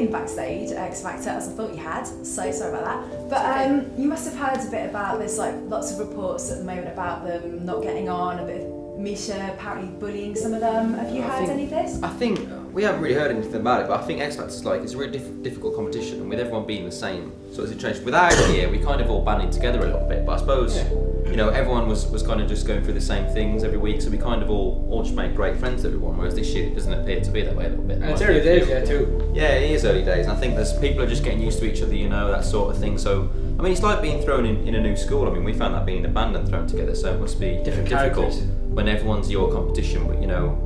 been backstage at X Factor as I thought you had, so sorry about that. But you must have heard a bit about this, like lots of reports at the moment about them not getting on, a bit of Misha apparently bullying some of them. Have you heard any of this? I think we haven't really heard anything about it, but I think X Factor's like, it's a really difficult competition, and with everyone being the same sort of situation. With our year, we kind of all banded together a little bit, but I suppose, you know, everyone was kind of just going through the same things every week, so we kind of all just made great friends with everyone, whereas this year it doesn't appear to be that way a little bit. And it's early days, yeah, too. Yeah, it is early days, and I think there's people are just getting used to each other, you know, that sort of thing. So, I mean, it's like being thrown in a new school. I mean, we found that being in a band and thrown together, so it must be difficult when everyone's your competition, but you know,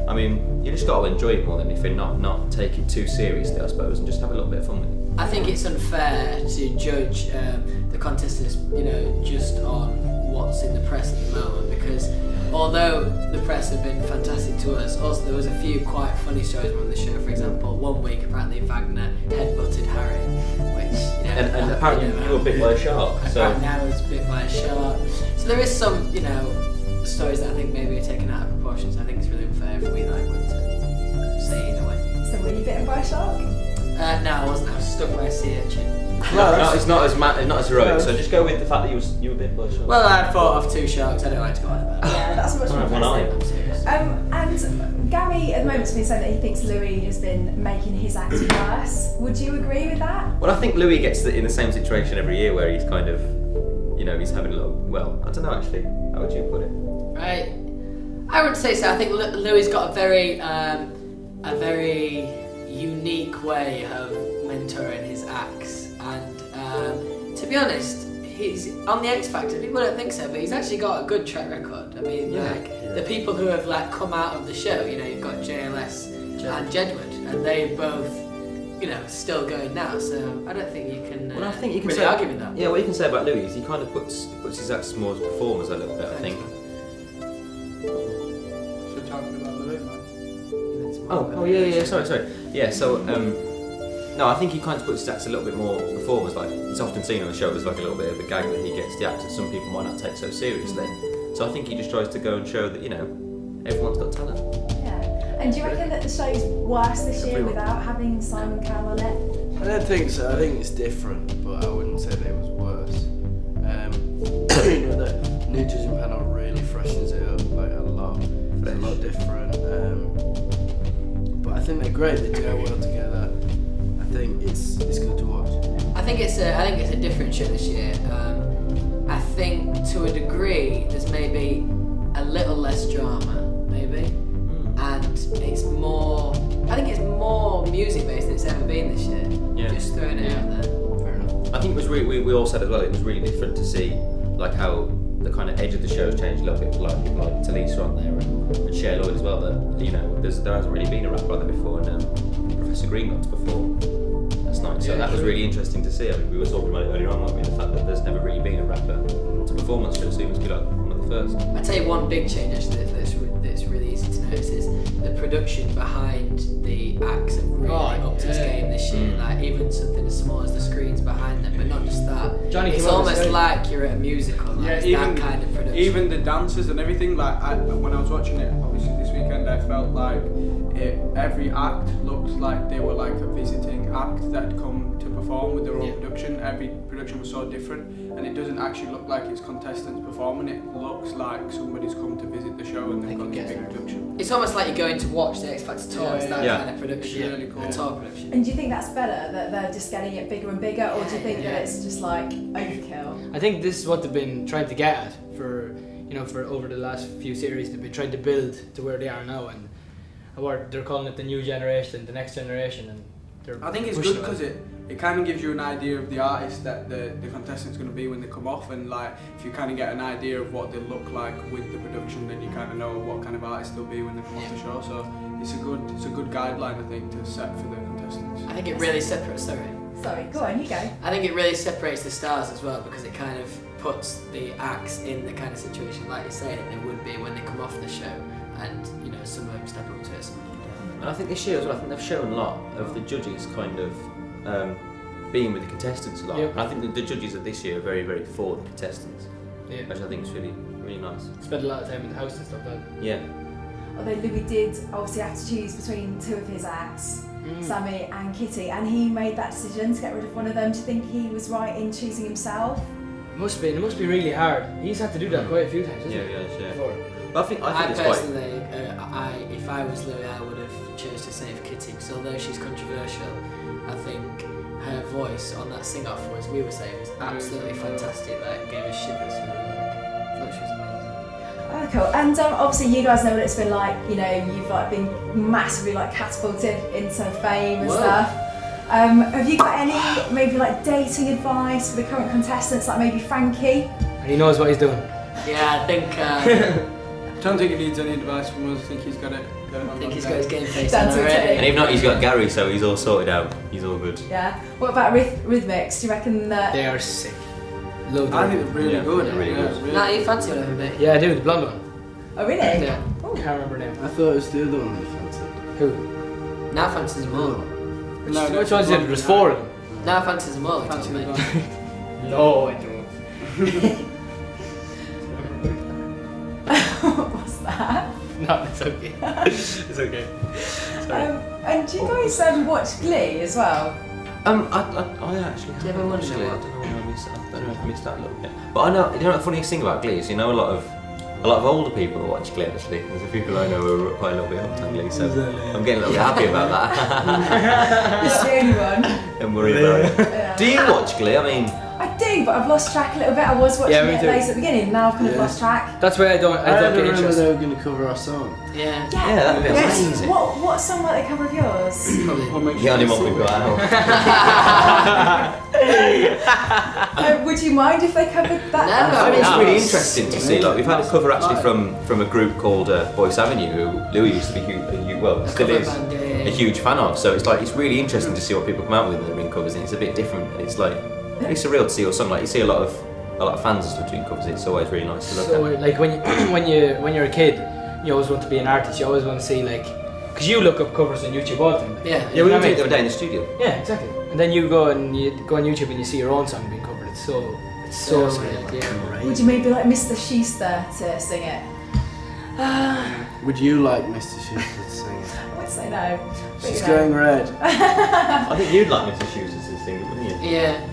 I mean, you just got to enjoy it more than anything, not take it too seriously, I suppose, and just have a little bit of fun with it. I think it's unfair to judge the contestants, you know, just on what's in the press at the moment, because although the press have been fantastic to us, also there was a few quite funny stories on the show. For example, one week apparently Wagner headbutted Harry, which, you know, and apparently you were bit by a shark. Apparently I was bit by a shark. So there is some, you know, stories that I think maybe are taken out of proportions. I think it's really unfair if we like were to say either way. So were you bitten by a shark? No, I wasn't. I was stuck by a sea urchin. No, it's not as heroic. So just go with the fact that you were bitten by a shark. Well, I fought off 2 sharks. I don't like to go on about it. Yeah, that's much more impressive. And Gary at the moment's been saying that he thinks Louis has been making his act worse. Would you agree with that? Well, I think Louis gets in the same situation every year where he's kind of, you know, he's having a little. Well, I don't know actually. How would you put it? Right. I wouldn't say so. I think Louis got a very unique way of mentoring his acts, and to be honest, he's on the X Factor. People don't think so, but he's actually got a good track record. I mean, the people who have like come out of the show, you know, you've got JLS and Jedward, and they both, you know, still going now. So I don't think you can. Well, I think you can really argue with that. Yeah, what you can say about Louis is he kind of puts his acts more as performers a little bit. I think. Still talking about Louis, man. Oh yeah. Sorry. Yeah. So no, I think he kind of puts his acts a little bit more performers. Like it's often seen on the show as like a little bit of a gag that he gets the acts that some people might not take so seriously. So I think he just tries to go and show that, you know, everyone's got talent. Yeah. And do you reckon that the show's worse this year without having Simon Cowell on it? I don't think so. I think it's different, but I wouldn't say that it was worse. You know, the new judging panel really freshens it up like a lot. It's a lot different. But I think they're great. They do well together. I think it's good to watch. I think it's a different show this year. I think to a degree there's maybe a little less drama, maybe, and it's more. I think it's more music based than it's ever been this year. Yeah. Just throwing it out there. Fair enough. I think it was we all said as well. It was really different to see like how the kind of edge of the show has changed a little bit. Like people like Talisa on there and Cher Lloyd as well. That, you know, there hasn't really been a rapper like that before, and Professor Green got to perform last night. So that was really interesting to see. I mean, we were talking about it earlier on, weren't we? The fact that there's never really been a rapper to perform on the show, so he must be like one of the first. I tell you one big change actually that's really easy to notice is the production behind the acts have really upped its game this year. Like even something as small as the screens behind them, but not just that. Johnny, it's almost like you're at a musical. Like it's even, that kind of production. Even the dancers and everything. Like when I was watching it, obviously this weekend, I felt like every act looked like they were like a visiting act that had come to perform with their own production. Every production was so different, and it doesn't actually look like it's contestants performing. It looks like somebody's come to visit the show and they've got this big production. It's almost like you're going to watch the X Factor tour. It's that kind of production. It's really cool. Tour production. And do you think that's better, that they're just getting it bigger and bigger, or do you think that it's just like overkill? I think this is what they've been trying to get at for over the last few series. They've been trying to build to where they are now, and they're calling it the new generation, the next generation, and I think it's good because it kind of gives you an idea of the artist that the contestant's going to be when they come off, and like if you kind of get an idea of what they look like with the production, then you kind of know what kind of artist they'll be when they come off the show. So it's a good guideline, I think, to set for the contestants. I think it really separates. Sorry, go on, you go. I think it really separates the stars as well, because it kind of puts the acts in the kind of situation, like you say, that they would be when they come off the show, and you know, some of them step up to it, some of them don't. And I think this year as well, I think they've shown a lot of the judges kind of being with the contestants a lot. Yep. And I think that the judges of this year are very, very for the contestants, Yeah. which I think is really, really nice. Spend a lot of time in the house and stuff like that. Yeah. Although Louis did obviously have to choose between two of his acts, Sammy and Kitty, and he made that decision to get rid of one of them. Do you think he was right in choosing himself? It must be really hard. He's had to do that quite a few times, hasn't he? Yeah. Before. But I think it's personally, if I was Louis, I would have chose to save Kitty, because although she's controversial, I think her voice on that sing-off, as we were saying, was absolutely fantastic. Like, gave us shivers. I thought she was amazing. Oh, cool. And obviously, you guys know what it's been like. You know, you've like been massively like catapulted into fame and stuff. Have you got any maybe like dating advice for the current contestants, like maybe Frankie? And he knows what he's doing. Yeah, I think. I don't think he needs any advice from us. I think he's got it. I think he's got his game face That's on already. And if not, he's got Gary, so he's all sorted out. He's all good. Yeah. What about rhythmics? Do you reckon that? They are sick. Love I think they're really good. they're really good. Really. Nah, you fancy one of them, mate? Yeah, I do, the blonde one. Oh really? Yeah. Ooh. Can't remember her name. I thought it was the other one that you fancied. Who? Now fancies them all. Which ones did it? There's 4 of them. Now fancies them all. Fancy mate. the No, I don't. What's that? No, it's okay. It's okay. Sorry. And do you guys watch Glee as well? I actually Do you ever haven't wonder watched Glee. what- I don't know if I missed that a little bit. But I know, you know, the funniest thing about Glee is, you know, a lot of older people watch Glee actually. There's a few people I know who are quite a little bit hooked on Glee, so I'm getting a little bit happy about that. It's the only one. Don't worry about it. Yeah. Do you watch Glee? I mean, I do, but I've lost track a little bit. I was watching Yeah, me it too. late at the beginning, now I've kind of Yeah. lost track. That's why I don't I get remember interested. they were going to cover our song. Yeah. yeah, that'd be Yes. amazing. What song might they cover of yours? Probably. The only one we've got out. Would you mind if they covered that? No. I mean, it's Yeah. really interesting to see. Like, we've had a cover actually from a group called Boyce Avenue, who Louis used to be still cover is band, a huge fan of. So it's like it's really interesting to see what people come out with when they're doing covers, and it's a bit different. And it's like really surreal to see your song. Like you see a lot of fans and stuff doing covers. It's always really nice to look So at. like when you're a kid, you always want to be an artist. You always want to see like, because you look up covers on YouTube all the time. Yeah. Yeah, we know were what I doing mean? it the other day in the studio. Yeah, exactly. And then you go on YouTube and you see your own song being covered. It's so So sweet. Yeah. Would you maybe like Mr. Schuster to sing it? Would you like Mr. Schuster to sing it? I would say no. but She's you know. going red. I think you'd like Mr. Schuster to sing it, wouldn't you? Yeah.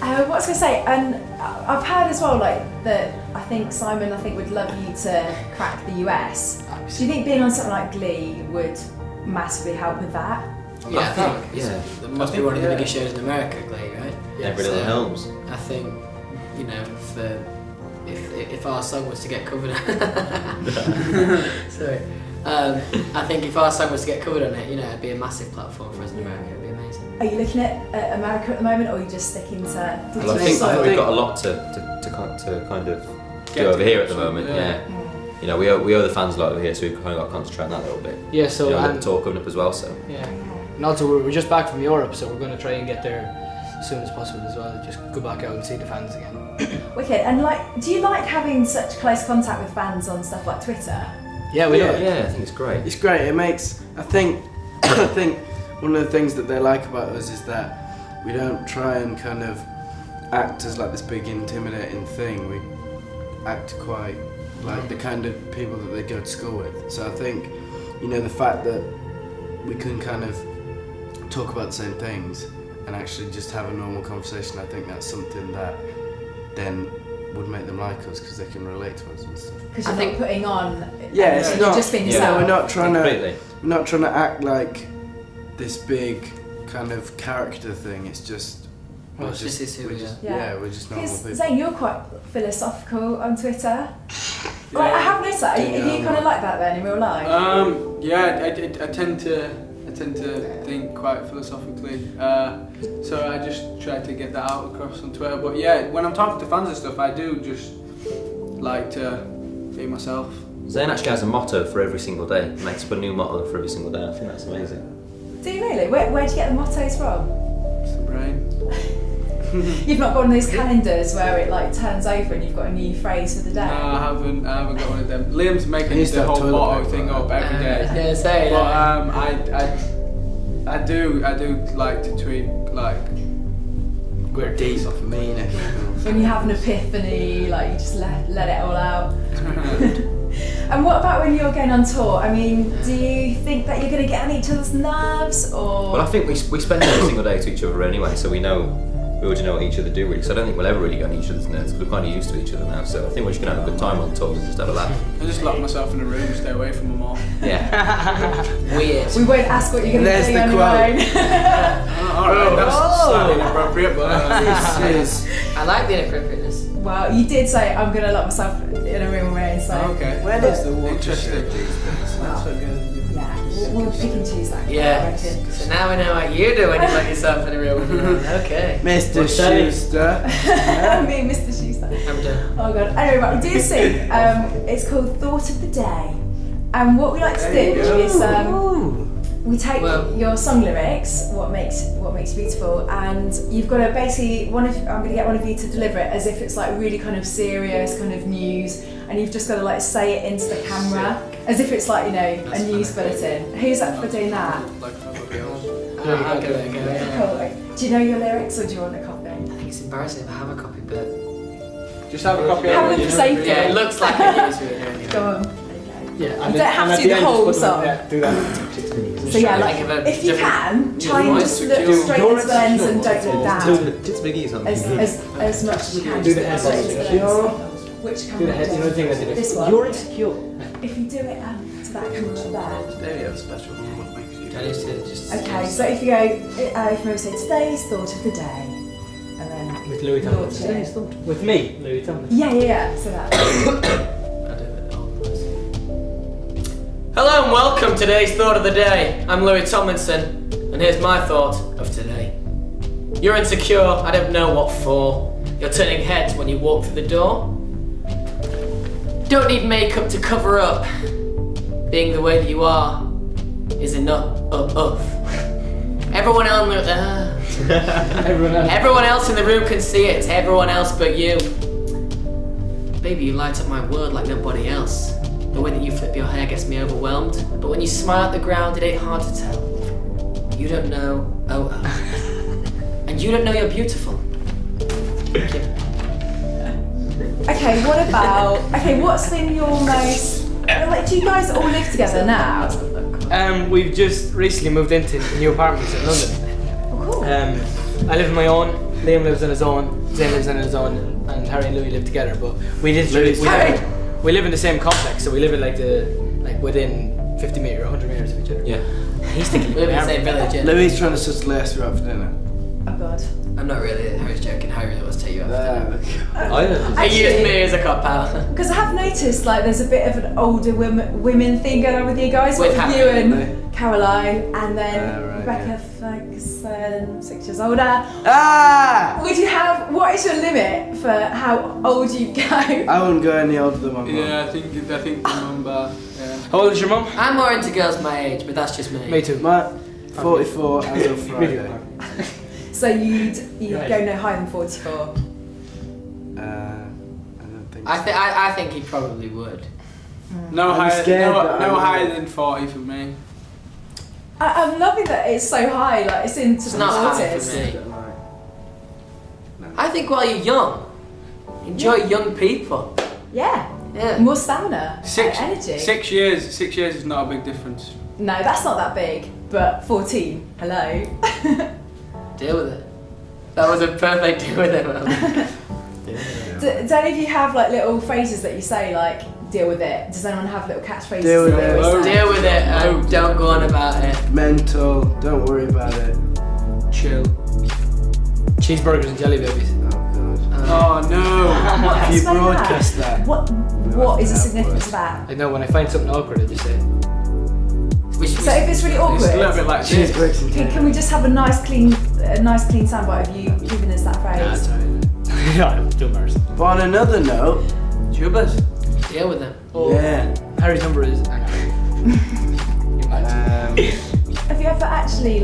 What was I going to say? And I've heard as well, like that. I think Simon, would love you to crack the US. Do you think being on something like Glee would massively help with that? Yeah, I think. yeah. It must be one of the biggest shows in America, Glee, right? Every little helps. I think, you know, if our song was to get covered sorry. I think if our song was to get covered on it, you know, it'd be a massive platform for us in America. It'd be amazing. Are you looking at America at the moment, or are you just sticking to? Well, I think we've got a lot to kind of do over here at the moment. Yeah. You know, we owe the fans a lot over here, so we've kind of got to concentrate on that a little bit. Yeah. So you know, and, the tour coming up as well. So. yeah. And also we're just back from Europe, so we're going to try and get there as soon as possible as well. Just go back out and see the fans again. Wicked. And do you like having such close contact with fans on stuff like Twitter? Yeah, we do. Yeah, I think it's great. It's great. It makes. I think one of the things that they like about us is that we don't try and kind of act as like this big intimidating thing. We act quite like the kind of people that they go to school with. So I think, you know, the fact that we can kind of talk about the same things and actually just have a normal conversation, I think that's something that then would make them like us because they can relate to us and stuff. Because you're not putting on. Yeah, it's you're not. just being yeah, yourself. We're not trying Completely. to act like this big kind of character thing. It's just. Well, we're this is who we are. Yeah. we're just normal Because people. Zayn, you're quite philosophical on Twitter. Like, I have noticed that. Are you kind of like that then in real life? Yeah, I tend to think quite philosophically. So I just try to get that out across on Twitter. But yeah, when I'm talking to fans and stuff, I do just like to be myself. Zayn actually has a motto for every single day. He makes up a new motto for every single day. I think that's amazing. Do you really? Where do you get the mottos from? It's the brain. You've not got one of those calendars where it like turns over and you've got a new phrase for the day? No, I haven't got one of them. Liam's making I used to the have whole toilet motto paper, thing right? up every day. Yeah, say But I do like to tweet like We're deep. Off mean. When you have an epiphany, like you just let it all out. And what about when you're going on tour? I mean, do you think that you're going to get on each other's nerves, or? Well, I think we spend every single day to each other anyway, so we already know what each other do really. So I don't think we'll ever really get on each other's nerves because we're kind of used to each other now. So I think we're just gonna have a good time on tour and just have a laugh. I just lock myself in a room, stay away from them all. Yeah. Weird. We won't ask what you're going to There's do the on your quote. own. Alright, that's slightly inappropriate, but This is. I like the inappropriateness. Well, you did say I'm going to lock myself in a room on my own, so okay. When is the Interesting. watershed these days? That's so good. yeah, we'll pick and choose that. I Yeah. reckon. So now we know what you do when you let yourself in a room. Okay. Mr. What's that? Schuster. Me and Mr. Schuster. I'm done. Oh god. Anyway, right, we do sing. It's called Thought of the Day. And what we like to do is we take your song lyrics, what makes you beautiful, and you've got to basically I'm going to get one of you to deliver it as if it's like really kind of serious kind of news, and you've just got to like say it into the camera as if it's like, you know, a news bulletin. Who's up for doing that? Like nobody else. I'll give it a go. Yeah. Cool. Do you know your lyrics or do you want a copy? I think it's embarrassing if I have a copy, but Just have a copy Have of them it. for safety. yeah, it looks like a news reader anyway. Go on. Yeah, You don't have to do the whole song. Yeah, do that. So yeah, Think of like a if you different can, try and just look straight into the lens and don't look down. Just biggie something. As much as you can. Do Just the look straight into the head lens. Which Do the camera? head, you know the thing that they do. This one. You're insecure. If you do it to that camera there. There you have a special one. What makes you? That is to just. Okay, so if you go, if you maybe say today's thought of the day, and then With Louis launch Tomlinson. it. With me, Louis Tomlinson. Yeah. So that. I do it all the time. Hello and welcome to today's thought of the day. I'm Louis Tomlinson, and here's my thought of today. You're insecure, I don't know what for. You're turning heads when you walk through the door. Don't need makeup to cover up. Being the way that you are is enough. Everyone else in the room can see it. Everyone else but you. Baby, you light up my world like nobody else. The way that you flip your hair gets me overwhelmed. But when you smile at the ground, it ain't hard to tell. You don't know. And you don't know you're beautiful. Thank you. Okay, what's been your most? Like, do you guys all live together now? We've just recently moved into new apartments in London. Oh, cool. I live on my own. Liam lives on his own. Zayn lives on his own, and Harry and Louis live together. But we live in the same complex, so we live in within 50 meters or 100 meters of each other. Yeah. He's thinking We live in the same village, yeah. Louis trying to just lace you up for dinner. Oh god. I'm not really. Harry's joking. Harry really wants to take you out. I don't He used me as a cop out. Because I have noticed like there's a bit of an older women thing going on with you guys. With With Hannah, you and really? Caroline, and then Right, Rebecca yeah. Ferguson, 6 years older. Ah! What is your limit for how old you go? I wouldn't go any older than my mum. Yeah, I think the number. Yeah. How old is your mum? I'm more into girls my age, but that's just me. Me too. My 44 as of Friday. So you'd go no higher than 44. I don't think. I think he probably would. No I'm higher, scared no, that no I'm higher not. than 40 for me. I'm loving that it's so high, like it's into It's the not high 40s. for me. I think while you're young, enjoy young people. Yeah. Yeah. More stamina, Six energy. 6 years. 6 years is not a big difference. No, that's not that big, but 14. Hello. Deal with it. That was a perfect deal with it, man. Do any of you have like little phrases that you say like deal with it? Does anyone have little catchphrases? Deal with that they it. always say? Deal with it and don't go on about it. Mental, don't worry about it. Chill. Cheeseburgers and jelly babies. Oh Oh no. god. If you Explain that. broadcast that. What is the significance of that? I know when I find something awkward, I just say it. So if it's really awkward, It's a little bit like Cheese this. bricks and can we just have a nice clean soundbite of you giving us that Nah, phrase? it's alright. Yeah, too embarrassing. But on another note, Tubers. Deal with it. yeah. Harry's number is. Have you ever actually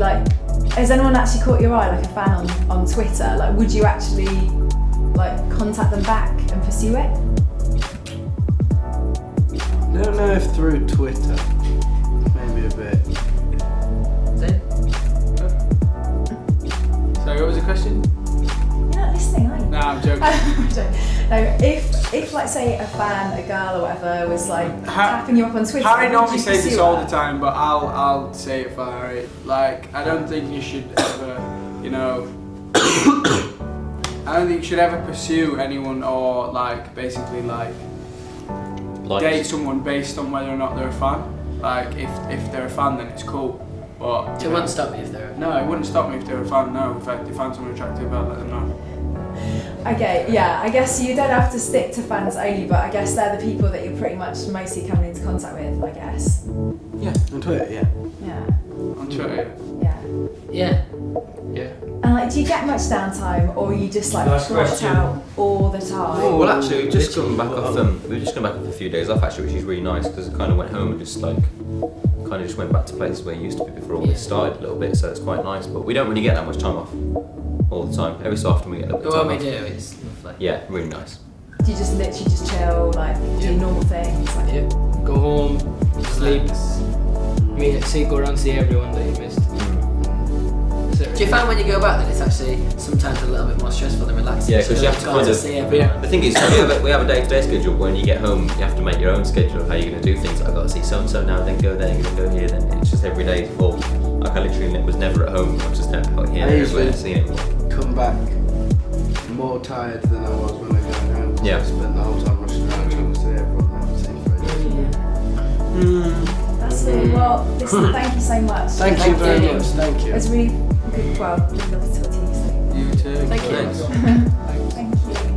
has anyone actually caught your eye, like a fan on Twitter? Like, would you actually contact them back and pursue it? I don't know if through Twitter. Maybe a bit. Sorry, what was the question? You're not listening, are you? Nah, I'm joking. No, if like say a fan, a girl or whatever was like tapping you up on Twitter, Harry would normally you says this pursue all her? the time, but I'll say it for Harry. Like, I don't think you should ever, I don't think you should ever pursue anyone or like basically like date someone based on whether or not they're a fan. Like, if they're a fan, then it's cool. But It wouldn't stop me if they're. no, it wouldn't stop me if they're a fan. No, if they find someone attractive, I'd let them know. Okay, yeah, I guess you don't have to stick to fans only, but I guess they're the people that you're pretty much mostly coming into contact with, I guess. Yeah, on Twitter, yeah. Yeah. On Twitter. Yeah. Yeah. Yeah. And like, do you get much downtime, or are you just like Last blocked question. out all the time? Oh, well, actually, we've just come back off. We've just come back off a few days off, actually, which is really nice because I kind of went home and just just went back to places where you used to be before all this started a little bit. So it's quite nice. But we don't really get that much time off all the time. Every so often we get a little bit But of when time we off. do, it's lovely. Yeah, really nice. Do you just literally just chill, like do normal things? Like, Yeah. Go home, sleep, go around and see everyone that you missed. Do you find when you go back that it's actually sometimes a little bit more stressful than relaxing? Yeah, 'cause you have to kind of- see everyone. The thing is, we have a day-to-day schedule. But when you get home, you have to make your own schedule of how you're going to do things. Like, I've got to see so-and-so now, then go there, then go here. Then it's just every day is full. Like, I literally was never at home. I was just out here, I everywhere, usually seeing everyone. come back more tired than I was when I got home. Yeah. I spent the whole time rushing around trying to see everyone and see friends. that's it. Well, listen, thank you so much. Thank you very much. Thank you. It's really good. Well, really lovely to talk to you. So You too. Thank you. Thanks. thank you.